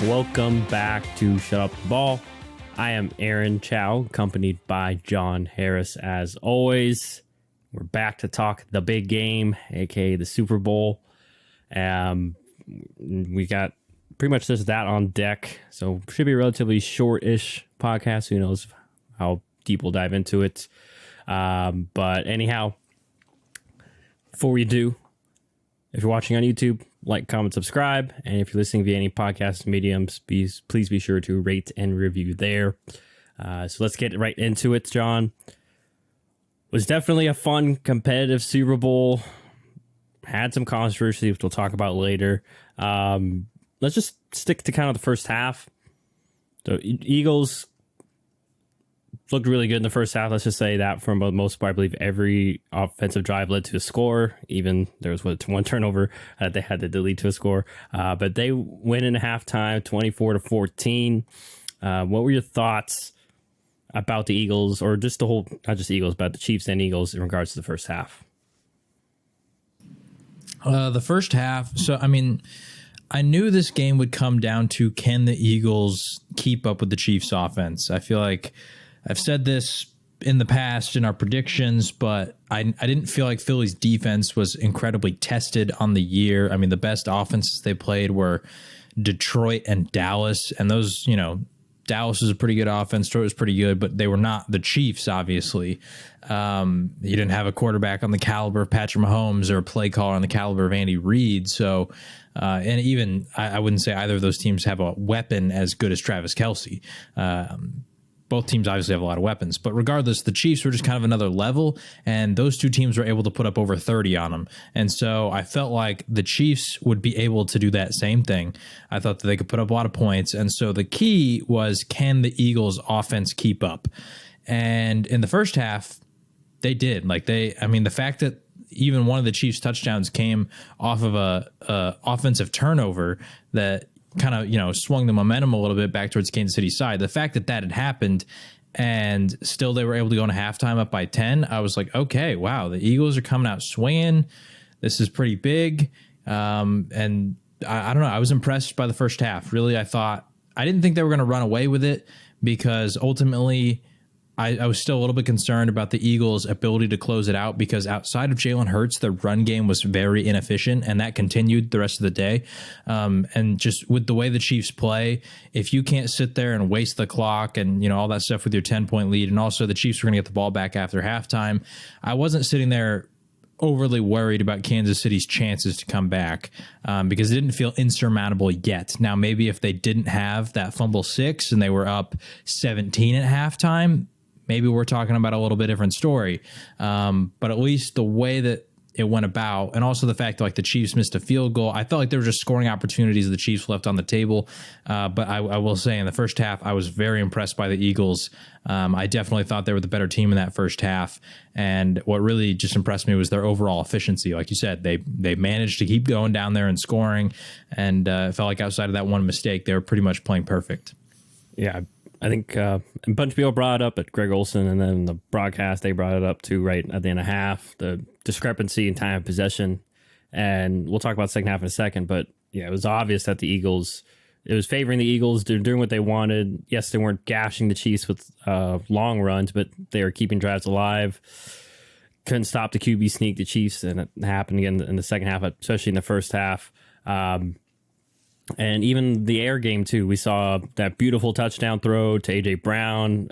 Welcome back to Shut Up the Ball. I am Aaron Chau, accompanied by John Harris as always. We're back to talk the big game, aka the Super Bowl. We got pretty much just that on deck, so should be a relatively short-ish podcast. Who knows how deep we'll dive into it. But anyhow, before we do, if you're watching on YouTube, like, comment, subscribe. And if you're listening via any podcast mediums, please be sure to rate and review there. So let's get right into it, John. It was definitely a fun, competitive Super Bowl. Had some controversy, which we'll talk about later. Let's just stick to kind of the first half. The Eagles looked really good in the first half. Let's just say that for the most part, I believe every offensive drive led to a score. Even there was one turnover that they had to delete to a score. But they win in halftime, 24-14. What were your thoughts about the Eagles, or just the whole, not just Eagles, but the Chiefs and Eagles in regards to the first half? The first half. So, I mean, I knew this game would come down to, can the Eagles keep up with the Chiefs offense? I feel like I've said this in the past in our predictions, but I didn't feel like Philly's defense was incredibly tested on the year. I mean, the best offenses they played were Detroit and Dallas, and those, you know, Dallas was a pretty good offense, Detroit was pretty good, but they were not the Chiefs, obviously. You didn't have a quarterback on the caliber of Patrick Mahomes or a play caller on the caliber of Andy Reid. So, and even I wouldn't say either of those teams have a weapon as good as Travis Kelce. Both teams obviously have a lot of weapons, but regardless, the Chiefs were just kind of another level, and those two teams were able to put up over 30 on them. And so I felt like the Chiefs would be able to do that same thing. I thought that they could put up a lot of points. And so the key was, can the Eagles offense keep up? And in the first half, they did. The fact that even one of the Chiefs touchdowns came off of a offensive turnover that kind of, you know, swung the momentum a little bit back towards Kansas City's side. The fact that had happened and still they were able to go into halftime up by 10, I was like, okay, wow, the Eagles are coming out swinging. This is pretty big. And I don't know. I was impressed by the first half. Really, I didn't think they were going to run away with it, because ultimately I was still a little bit concerned about the Eagles' ability to close it out, because outside of Jalen Hurts, the run game was very inefficient, and that continued the rest of the day. And just with the way the Chiefs play, if you can't sit there and waste the clock and, you know, all that stuff with your 10-point lead, and also the Chiefs were going to get the ball back after halftime, I wasn't sitting there overly worried about Kansas City's chances to come back, because it didn't feel insurmountable yet. Now, maybe if they didn't have that fumble 6 and they were up 17 at halftime, maybe we're talking about a little bit different story. But at least the way that it went about, and also the fact that, like, the Chiefs missed a field goal, I felt like there were just scoring opportunities the Chiefs left on the table. But I will say, in the first half, I was very impressed by the Eagles. I definitely thought they were the better team in that first half. And what really just impressed me was their overall efficiency. Like you said, they managed to keep going down there and scoring. And it felt like outside of that one mistake, they were pretty much playing perfect. Yeah, I think a bunch of people brought it up at Greg Olson, and then the broadcast, they brought it up too right at the end of half, the discrepancy in time of possession. And we'll talk about the second half in a second, but yeah, it was obvious that it was favoring the Eagles. They're doing what they wanted. Yes, they weren't gashing the Chiefs with long runs, but they were keeping drives alive. Couldn't stop the QB sneak, the Chiefs, and it happened again in the second half, especially in the first half. And even the air game, too. We saw that beautiful touchdown throw to A.J. Brown.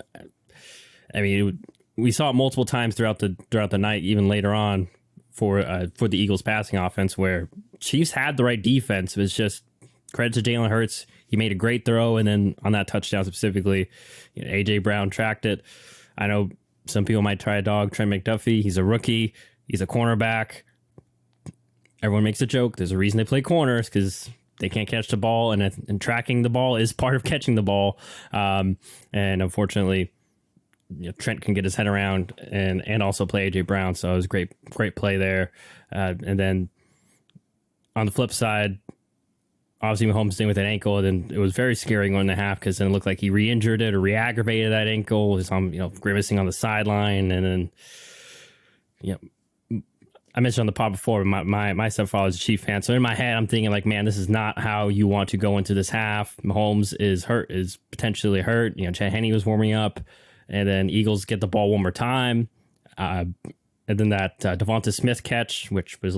I mean, we saw it multiple times throughout the night, even later on for the Eagles passing offense, where Chiefs had the right defense. It was just credit to Jalen Hurts. He made a great throw, and then on that touchdown specifically, A.J. Brown tracked it. I know some people might try to dog Trent McDuffie. He's a rookie. He's a cornerback. Everyone makes a joke. There's a reason they play corners, because they can't catch the ball, and tracking the ball is part of catching the ball. And unfortunately, Trent can get his head around and also play A.J. Brown. So it was a great play there. And then on the flip side, obviously Mahomes staying with an ankle, and then it was very scary going to half, because then it looked like he re-injured it or re-aggravated that ankle. He was grimacing on the sideline, and then I mentioned on the pod before, my stepfather is a Chief fan. So in my head, I'm thinking like, man, this is not how you want to go into this half. Mahomes is potentially hurt. Chad Henne was warming up, and then Eagles get the ball one more time. And then that Devonta Smith catch, which was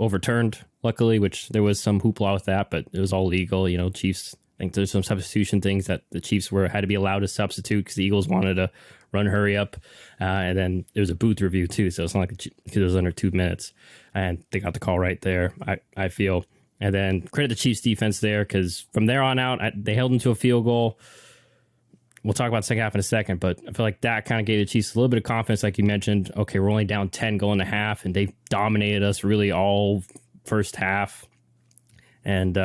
overturned, luckily, which there was some hoopla with that, but it was all legal. Chiefs, I think there's some substitution things that the Chiefs had to be allowed to substitute because the Eagles wanted to run hurry up. And then there was a booth review too, so it's not like because it was under 2 minutes, and they got the call right there, I feel. And then credit the Chiefs defense there, because from there on out, they held them to a field goal. We'll talk about the second half in a second, but I feel like that kind of gave the Chiefs a little bit of confidence, like you mentioned. Okay, we're only down 10 going to half, and they dominated us really all first half. And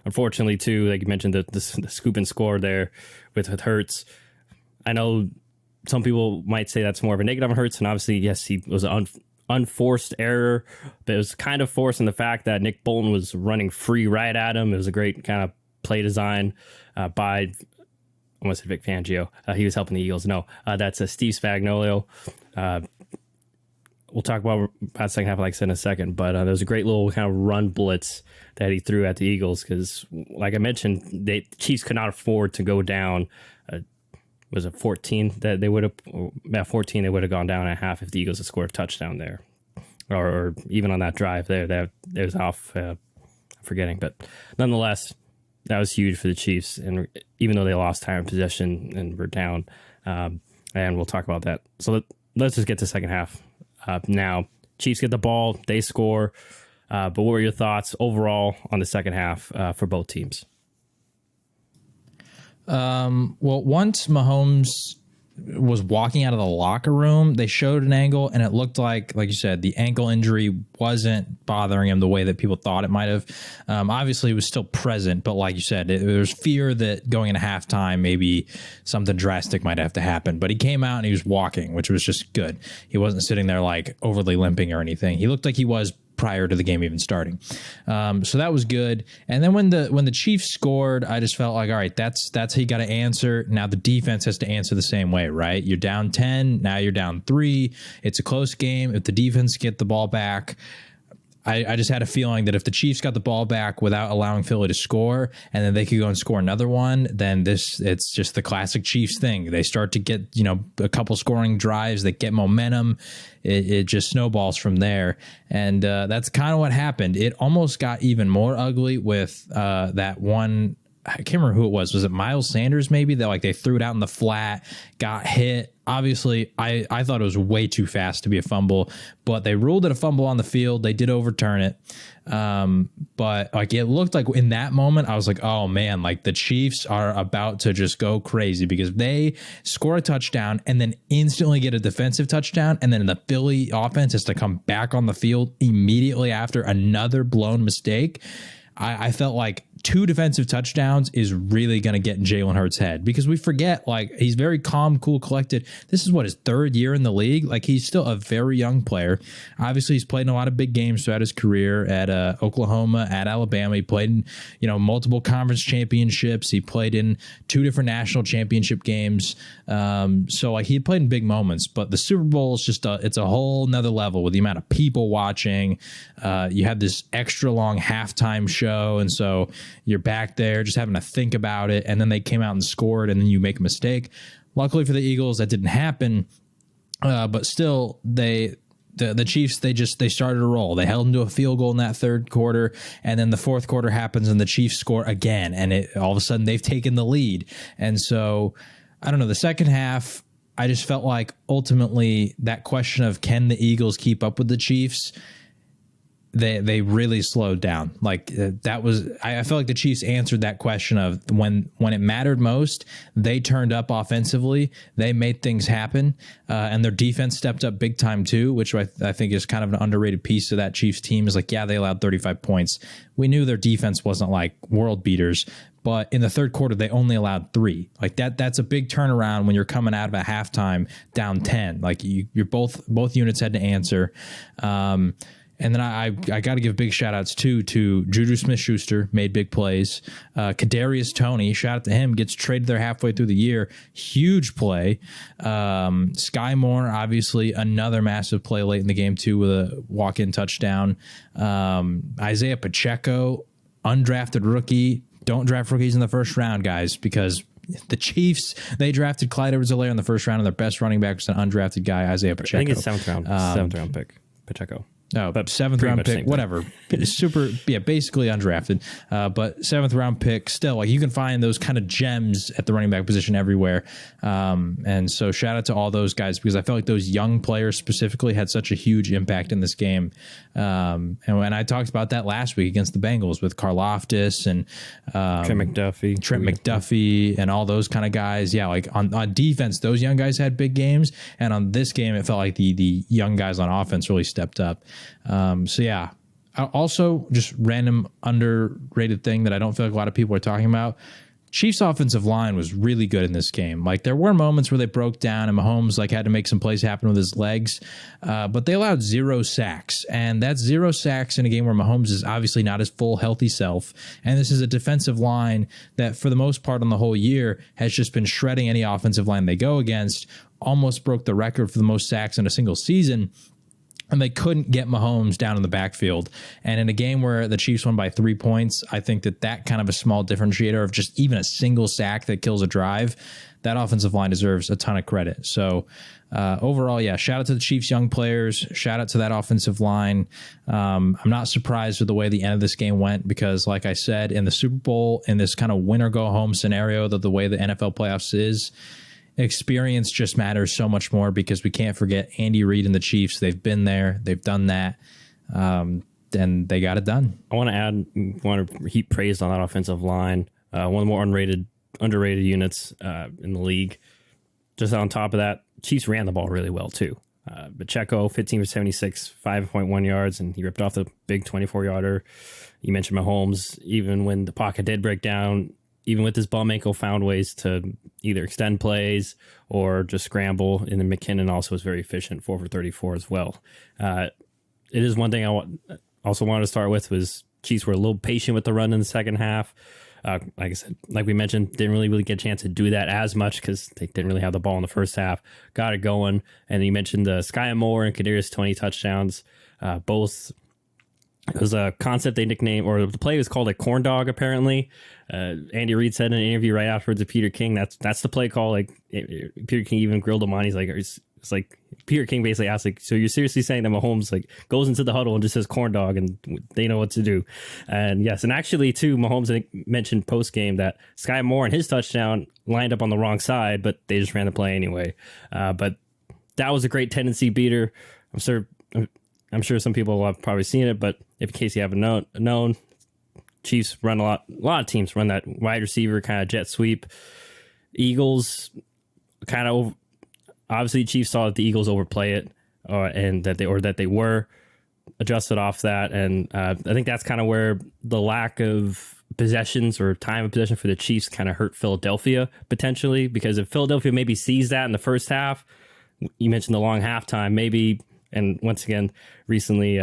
unfortunately, too, like you mentioned, the scoop and score there with Hurts. I know some people might say that's more of a negative on Hurts, and obviously, yes, he was an unforced error, but it was kind of forced in the fact that Nick Bolton was running free right at him. It was a great kind of play design by, I want to say Vic Fangio. He was helping the Eagles. No, that's Steve Spagnuolo. We'll talk about the second half, like I said, in a second. But there was a great little kind of run blitz that he threw at the Eagles because, like I mentioned, the Chiefs could not afford to go down. Was it 14 that they would have? About 14, they would have gone down at half if the Eagles had scored a touchdown there, or even on that drive there. That was off. I'm forgetting, but nonetheless, that was huge for the Chiefs. And even though they lost time in possession and were down, and we'll talk about that. So let's just get to the second half. Now, Chiefs get the ball, they score. But what were your thoughts overall on the second half for both teams? Well, once Mahomes was walking out of the locker room, they showed an angle, and it looked like you said, the ankle injury wasn't bothering him the way that people thought it might have. Obviously, it was still present, but like you said, there was fear that going into halftime, maybe something drastic might have to happen. But he came out and he was walking, which was just good. He wasn't sitting there like overly limping or anything. He looked like he was prior to the game even starting. So that was good. And then when the Chiefs scored, I just felt like, all right, that's how you got to answer. Now the defense has to answer the same way, right? You're down 10, now you're down 3. It's a close game. If the defense get the ball back, I just had a feeling that if the Chiefs got the ball back without allowing Philly to score, and then they could go and score another one, then it's just the classic Chiefs thing. They start to get, a couple scoring drives that get momentum. It just snowballs from there. And that's kind of what happened. It almost got even more ugly with that one. I can't remember who it was. Was it Miles Sanders maybe? That they threw it out in the flat, got hit. Obviously, I thought it was way too fast to be a fumble, but they ruled it a fumble on the field. They did overturn it. But it looked like in that moment, I was like, oh man, the Chiefs are about to just go crazy because they score a touchdown and then instantly get a defensive touchdown. And then the Philly offense has to come back on the field immediately after another blown mistake. I felt like 2 defensive touchdowns is really going to get in Jalen Hurts' head because we forget, he's very calm, cool, collected. This is his 3rd year in the league. He's still a very young player. Obviously, he's played in a lot of big games throughout his career at Oklahoma, at Alabama. He played in, multiple conference championships. He played in 2 different national championship games. So he played in big moments, but the Super Bowl is just it's a whole nother level with the amount of people watching. You have this extra long halftime show. And so you're back there just having to think about it. And then they came out and scored and then you make a mistake. Luckily for the Eagles, that didn't happen. But still, the Chiefs, they started to roll. They held them to a field goal in that 3rd quarter. And then the 4th quarter happens and the Chiefs score again. And all of a sudden they've taken the lead. And so, I don't know, the second half, I just felt like ultimately that question of can the Eagles keep up with the Chiefs, they really slowed down. That was, I felt like the Chiefs answered that question of when it mattered most, they turned up offensively, they made things happen, and their defense stepped up big time too, which I think is kind of an underrated piece of that Chiefs team. Is they allowed 35 points. We knew their defense wasn't world beaters, but in the 3rd quarter, they only allowed 3. That's a big turnaround when you're coming out of a halftime down 10. You're both units had to answer. And then I got to give big shout outs too to Juju Smith-Schuster, made big plays. Kadarius Toney, shout out to him, gets traded there halfway through the year. Huge play. Sky Moore, obviously another massive play late in the game too with a walk-in touchdown. Isaiah Pacheco, undrafted rookie. Don't draft rookies in the first round, guys, because the Chiefs, they drafted Clyde Edwards-Helaire in the first round, and their best running back was an undrafted guy, Isaiah Pacheco. I think it's seventh round pick, Pacheco. No, but seventh round pick, whatever. Super, basically undrafted. But seventh round pick, still, like you can find those kind of gems at the running back position everywhere. And so shout out to all those guys because I felt like those young players specifically had such a huge impact in this game. And when I talked about that last week against the Bengals with Karlaftis and Trent McDuffie, and all those kind of guys. Yeah, like on defense, those young guys had big games. And on this game, it felt like the young guys on offense really stepped up. So yeah, also just random underrated thing that I don't feel like a lot of people are talking about. Chiefs offensive line was really good in this game. Like there were moments where they broke down and Mahomes like had to make some plays happen with his legs, but they allowed 0 sacks, and that's 0 sacks in a game where Mahomes is obviously not his full healthy self. And this is a defensive line that for the most part on the whole year has just been shredding any offensive line they go against. Almost broke the record for the most sacks in a single season. And they couldn't get Mahomes down in the backfield. And in a game where the Chiefs won by 3 points, I think that kind of a small differentiator of just even a single sack that kills a drive, that offensive line deserves a ton of credit. So overall, yeah, shout out to the Chiefs' young players. Shout out to that offensive line. I'm not surprised with the way the end of this game went because, like I said, in the Super Bowl, in this kind of win-or-go-home scenario, that the way the NFL playoffs is, experience just matters so much more because we can't forget Andy Reid and the Chiefs. They've been there. They've done that. And they got it done. I want to heap praise on that offensive line. One of the more underrated units in the league. Just on top of that, Chiefs ran the ball really well too. Pacheco, 15 for 76, 5.1 yards, and he ripped off the big 24-yarder. You mentioned Mahomes. Even when the pocket did break down, even with his bum ankle, found ways to either extend plays or just scramble. And then McKinnon also was very efficient, 4 for 34 as well. It is one thing I also wanted to start with was Chiefs were a little patient with the run in the second half. Like I said, like we mentioned, didn't really get a chance to do that as much because they didn't really have the ball in the first half. Got it going. And you mentioned the Sky Moore and Kadarius Toney touchdowns. Both. It was a concept they nicknamed, or the play was called a corn dog, apparently. Andy Reid said in an interview right afterwards to Peter King, that's the play call. Like Peter King even grilled him on. He's like, it's like Peter King basically asked, like, so you're seriously saying that Mahomes like goes into the huddle and just says corn dog and they know what to do? And yes, and actually too, Mahomes mentioned post game that Sky Moore and his touchdown lined up on the wrong side, but they just ran the play anyway. But that was a great tendency beater. I'm sure some people have probably seen it, but in case you haven't known, Chiefs run a lot of teams run that wide receiver kind of jet sweep. Eagles kind of obviously Chiefs saw that the Eagles overplay it, and that they were adjusted off that, and I think that's kind of where the lack of possessions or time of possession for the Chiefs kind of hurt Philadelphia potentially, because if Philadelphia maybe sees that in the first half, you mentioned the long halftime, maybe. And once again, recently,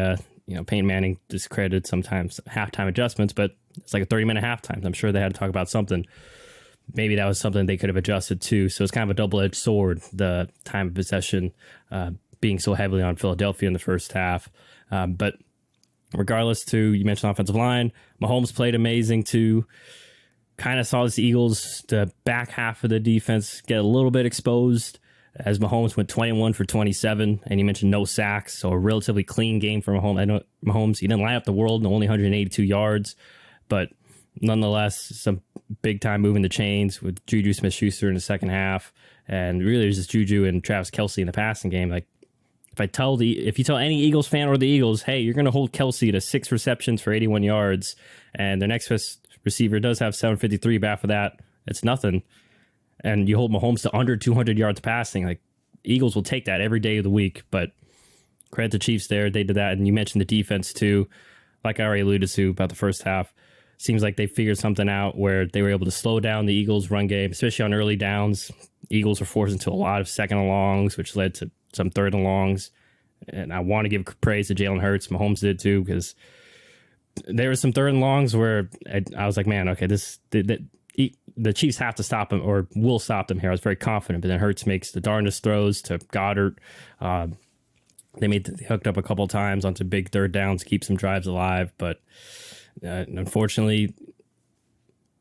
Peyton Manning discredited sometimes halftime adjustments, but it's like a 30-minute halftime. I'm sure they had to talk about something. Maybe that was something they could have adjusted to. So it's kind of a double-edged sword, the time of possession being so heavily on Philadelphia in the first half. But regardless, you mentioned offensive line, Mahomes played amazing too. Kind of saw the Eagles, the back half of the defense, get a little bit exposed, as Mahomes went 21 for 27, and you mentioned no sacks, so a relatively clean game for Mahomes. I know Mahomes, he didn't light up the world, only 182 yards, but nonetheless, some big-time moving the chains with Juju Smith-Schuster in the second half, and really there's just Juju and Travis Kelce in the passing game. Like, if you tell any Eagles fan or the Eagles, hey, you're going to hold Kelce to 6 receptions for 81 yards, and their next best receiver does have 753, but after that, it's nothing. And you hold Mahomes to under 200 yards passing, like Eagles will take that every day of the week. But credit to Chiefs there, they did that. And you mentioned the defense too, like I already alluded to about the first half. Seems like they figured something out where they were able to slow down the Eagles' run game, especially on early downs. Eagles were forced into a lot of second and longs, which led to some third and longs. and I want to give praise to Jalen Hurts. Mahomes did too, because there were some third and longs where I was like, man, okay, the Chiefs have to stop him or will stop them here. I was very confident, but then Hurts makes the darndest throws to Goddard. They hooked up a couple times onto big third downs to keep some drives alive, but unfortunately,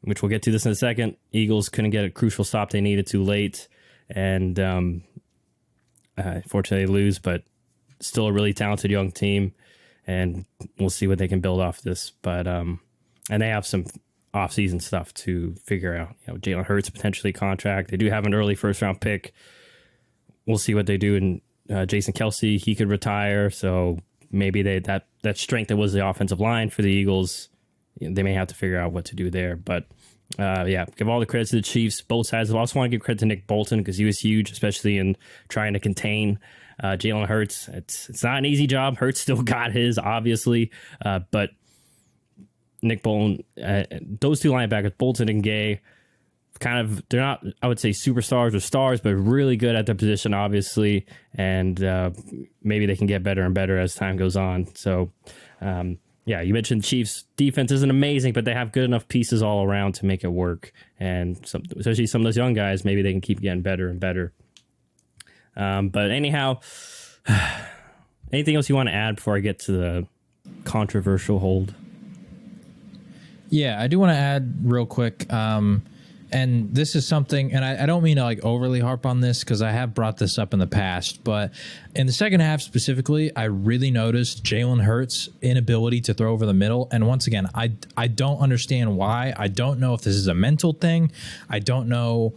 which we'll get to this in a second, Eagles couldn't get a crucial stop they needed too late, and unfortunately they lose, but still a really talented young team, and we'll see what they can build off this. But and they have some off-season stuff to figure out. Jalen Hurts potentially contract. They do have an early first-round pick. We'll see what they do. And Jason Kelsey, he could retire, so maybe that strength that was the offensive line for the Eagles, they may have to figure out what to do there. But give all the credit to the Chiefs, both sides. I also want to give credit to Nick Bolton because he was huge, especially in trying to contain Jalen Hurts. It's not an easy job. Hurts still got his, obviously, but Nick Bolton, those two linebackers, Bolton and Gay, they're not, I would say, superstars or stars, but really good at their position, obviously, and maybe they can get better and better as time goes on. So, you mentioned Chiefs' defense isn't amazing, but they have good enough pieces all around to make it work, and especially some of those young guys, maybe they can keep getting better and better. But anyhow, anything else you want to add before I get to the controversial hold? Yeah, I do want to add real quick, and this is something, and I don't mean to like overly harp on this because I have brought this up in the past, but in the second half specifically, I really noticed Jalen Hurts' inability to throw over the middle. And once again, I don't understand why. I don't know if this is a mental thing. I don't know.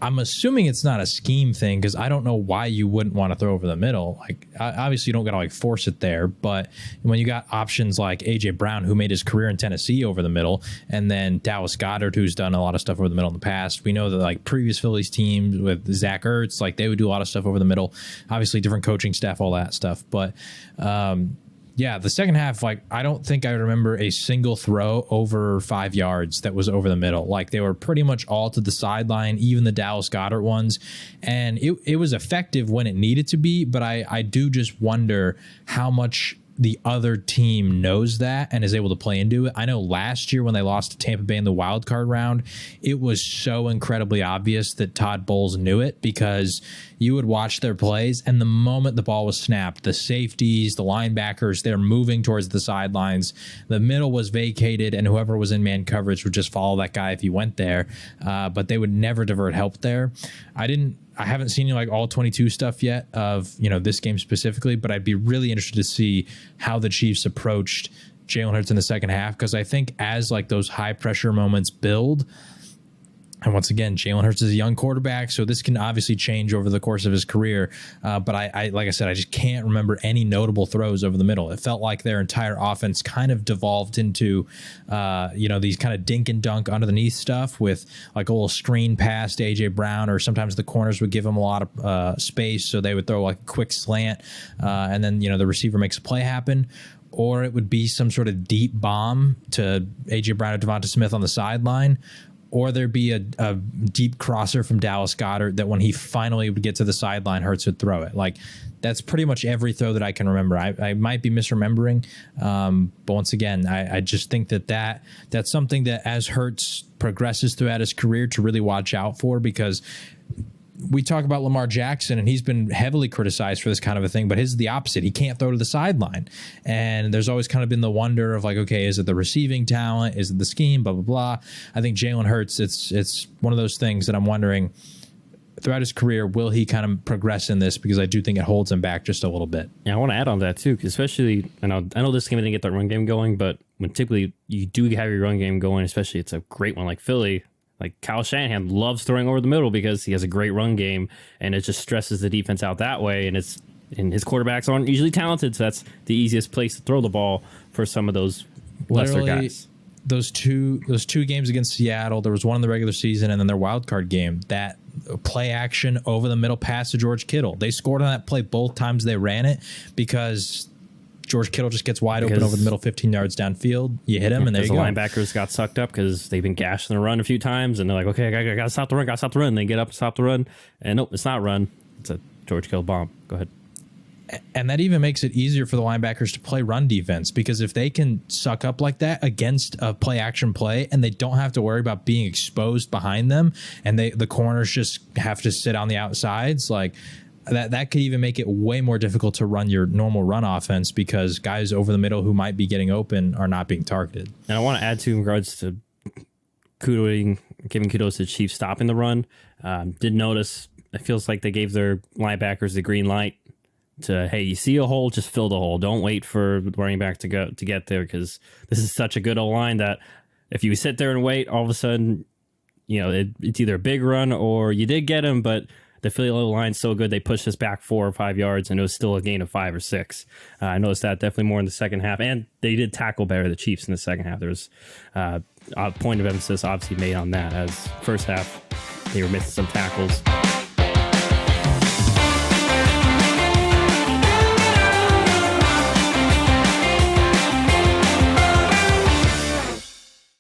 I'm assuming it's not a scheme thing because I don't know why you wouldn't want to throw over the middle. Like, obviously, you don't got to like force it there. But when you got options like A.J. Brown, who made his career in Tennessee over the middle, and then Dallas Goedert, who's done a lot of stuff over the middle in the past, we know that like previous Phillies teams with Zach Ertz, like they would do a lot of stuff over the middle. Obviously, different coaching staff, all that stuff. But the second half, like I don't think I remember a single throw over 5 yards that was over the middle. Like they were pretty much all to the sideline, even the Dallas Goedert ones. And it was effective when it needed to be, but I do just wonder how much the other team knows that and is able to play into it. I know last year when they lost to Tampa Bay in the wild card round, it was so incredibly obvious that Todd Bowles knew it because you would watch their plays and the moment the ball was snapped, the safeties, the linebackers, they're moving towards the sidelines. The middle was vacated and whoever was in man coverage would just follow that guy if he went there. But they would never divert help there. I haven't seen like all 22 stuff yet of, this game specifically, but I'd be really interested to see how the Chiefs approached Jalen Hurts in the second half. Cause I think as like those high pressure moments build, and once again, Jalen Hurts is a young quarterback, so this can obviously change over the course of his career. But I like I said, I just can't remember any notable throws over the middle. It felt like their entire offense kind of devolved into, these kind of dink and dunk underneath stuff with like a little screen pass to A.J. Brown, or sometimes the corners would give him a lot of space, so they would throw like a quick slant, and then, the receiver makes a play happen. Or it would be some sort of deep bomb to A.J. Brown or Devonta Smith on the sideline. Or there'd be a deep crosser from Dallas Goedert that when he finally would get to the sideline, Hurts would throw it. Like, that's pretty much every throw that I can remember. I might be misremembering, but once again, I just think that's something that as Hurts progresses throughout his career to really watch out for, because we talk about Lamar Jackson, and he's been heavily criticized for this kind of a thing, but his is the opposite. He can't throw to the sideline. And there's always kind of been the wonder of like, okay, is it the receiving talent? Is it the scheme? Blah, blah, blah. I think Jalen Hurts, it's one of those things that I'm wondering throughout his career, will he kind of progress in this? Because I do think it holds him back just a little bit. Yeah, I want to add on that too, because especially, I know this game didn't get the run game going, but when typically you do have your run game going, especially it's a great one like Philly, like Kyle Shanahan loves throwing over the middle because he has a great run game, and it just stresses the defense out that way. And his quarterbacks aren't usually talented, so that's the easiest place to throw the ball for some of those lesser guys. Those two games against Seattle, there was one in the regular season and then their wild card game, that play action over the middle pass to George Kittle. They scored on that play both times they ran it because George Kittle just gets wide open over the middle 15 yards downfield. You hit him, and there you go. The linebackers got sucked up because they've been gashed in the run a few times, and they're like, okay, I got to stop the run, And they get up and stop the run, and nope, it's not run. It's a George Kittle bomb. Go ahead. And that even makes it easier for the linebackers to play run defense, because if they can suck up like that against a play action play and they don't have to worry about being exposed behind them, and the corners just have to sit on the outsides, like that could even make it way more difficult to run your normal run offense, because guys over the middle who might be getting open are not being targeted. And I want to add to, in regards to giving kudos to the Chiefs stopping the run. Did notice it feels like they gave their linebackers the green light to, hey, you see a hole, just fill the hole. Don't wait for the running back to get there, because this is such a good O-line that if you sit there and wait, all of a sudden, it's either a big run or you did get him, but the Philly O-line's so good they pushed us back 4 or 5 yards, and it was still a gain of 5 or 6. I noticed that definitely more in the second half, and they did tackle better, the Chiefs, in the second half. There was a point of emphasis obviously made on that, as first half they were missing some tackles.